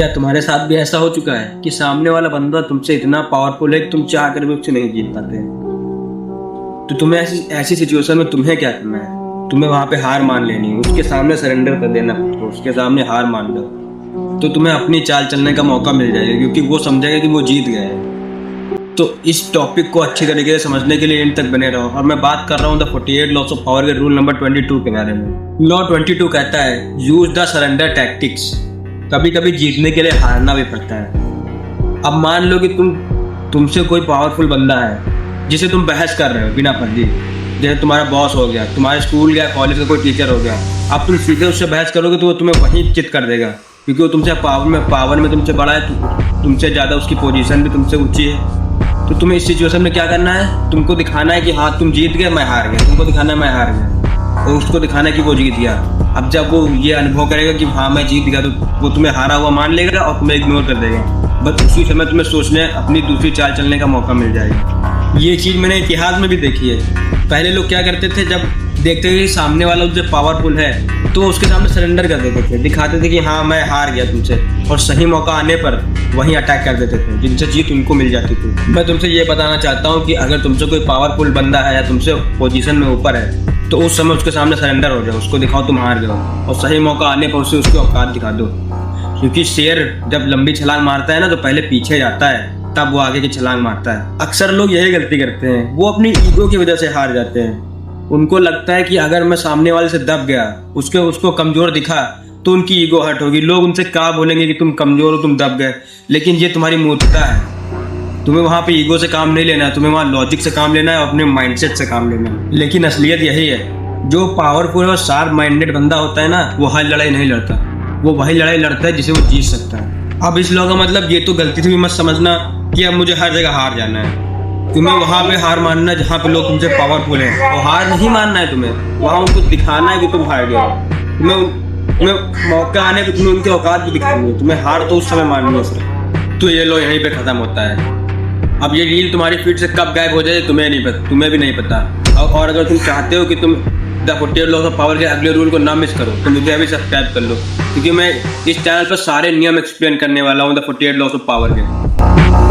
क्या तुम्हारे साथ भी ऐसा हो चुका है कि सामने वाला बंदा तुमसे इतना पावरफुल है कि तुम चाह कर भी उससे नहीं जीत पाते? तो तुम्हें ऐसी सिचुएशन में तुम्हें क्या करना है? तुम्हें वहां पे हार मान लेनी है, उसके सामने सरेंडर कर देना, उसके सामने हार मान लो, तो तुम्हें अपनी चाल चलने का मौका मिल जाएगा, क्योंकि वो समझेगा कि वो जीत गए हैं। तो इस टॉपिक को अच्छी तरीके से समझने के लिए एंड तक बने रहो। और मैं बात कर रहा हूँ द 48 लॉस ऑफ पावर के रूल नंबर 22 के बारे में। लॉ 22 कहता है यूज द सरेंडर टैक्टिक्स। कभी कभी जीतने के लिए हारना भी पड़ता है। अब मान लो कि तुमसे कोई पावरफुल बंदा है जिसे तुम बहस कर रहे हो बिना फर्जी, जैसे तुम्हारा बॉस हो गया, तुम्हारे स्कूल या कॉलेज का कोई टीचर हो गया। अब तुम सीधे उससे बहस करोगे तो वो तुम्हें वहीं चित कर देगा, क्योंकि वो तुमसे पावर में तुमसे बड़ा है, तुमसे ज़्यादा उसकी पोजीशन भी तुमसे ऊंची है। तो तुम्हें इस सिचुएशन में क्या करना है? तुमको दिखाना है कि हाँ तुम जीत गए, मैं हार गया। तुमको दिखाना है मैं हार गया, और उसको दिखाना है कि वो जीत गया। अब जब वो ये अनुभव करेगा कि हाँ मैं जीत गया, तो वो तुम्हें हारा हुआ मान लेगा और तुम्हें इग्नोर कर देगा। बस उसी समय तुम्हें सोचने, अपनी दूसरी चाल चलने का मौका मिल जाएगा। ये चीज़ मैंने इतिहास में भी देखी है। पहले लोग क्या करते थे, जब देखते थे कि सामने वाला जो पावरफुल है तो उसके सामने सरेंडर कर देते थे, दिखाते थे कि हाँ मैं हार गया तुमसे, और सही मौका आने पर वहीं अटैक कर देते थे, जिनसे जीत उनको मिल जाती थी। मैं तुमसे ये बताना चाहता हूँ कि अगर तुमसे कोई पावरफुल बंदा है या तुमसे पोजीशन में ऊपर है, तो उस समय उसके सामने सरेंडर हो जाओ, उसको दिखाओ तुम हार गए, और सही मौका आने पर उसे उसकी औकात दिखा दो। क्योंकि शेर जब लंबी छलांग मारता है ना, तो पहले पीछे जाता है, तब वो आगे की छलांग मारता है। अक्सर लोग यही गलती करते हैं, वो अपनी ईगो की वजह से हार जाते हैं। उनको लगता है कि अगर मैं सामने वाले से दब गया, उसको कमजोर दिखा, तो उनकी ईगो हर्ट होगी। लोग उनसे क्या बोलेंगे कि तुम कमजोर हो, तुम दब गए। लेकिन ये तुम्हारी मूर्खता है। तुम्हें वहाँ पे ईगो से काम नहीं लेना है, तुम्हें वहाँ लॉजिक से काम लेना है और अपने माइंडसेट से काम लेना है। लेकिन असलियत यही है, जो पावरफुल और शार्प माइंडेड बंदा होता है ना, वो हर लड़ाई नहीं लड़ता, वो वही लड़ाई लड़ता है जिसे वो जीत सकता है। अब इस लॉ का मतलब ये तो गलती से भी मत समझना कि अब मुझे हर जगह हार जाना है। तुम्हें वहाँ पे हार मानना है जहाँ पे लोग तुमसे पावरफुल हैं, और हार नहीं मानना है तुम्हें, वहाँ उनको दिखाना है कि तुम हार गए हो। तुम्हें मौका आने पे तुम्हें उनके औकात भी दिखानी है, तुम्हें हार तो उस समय माननी है सिर्फ। तो ये लो यहीं पे खत्म होता है। अब ये रील तुम्हारी फीड से कब गायब हो जाए तुम्हें नहीं पता, तुम्हें भी नहीं पता। और अगर तुम चाहते हो कि तुम द 48 लॉस ऑफ पावर के अगले रूल को ना मिस करो, तो मुझे अभी सब्सक्राइब कर लो, क्योंकि मैं इस चैनल पर सारे नियम एक्सप्लेन करने वाला हूँ द 48 लॉस ऑफ पावर के।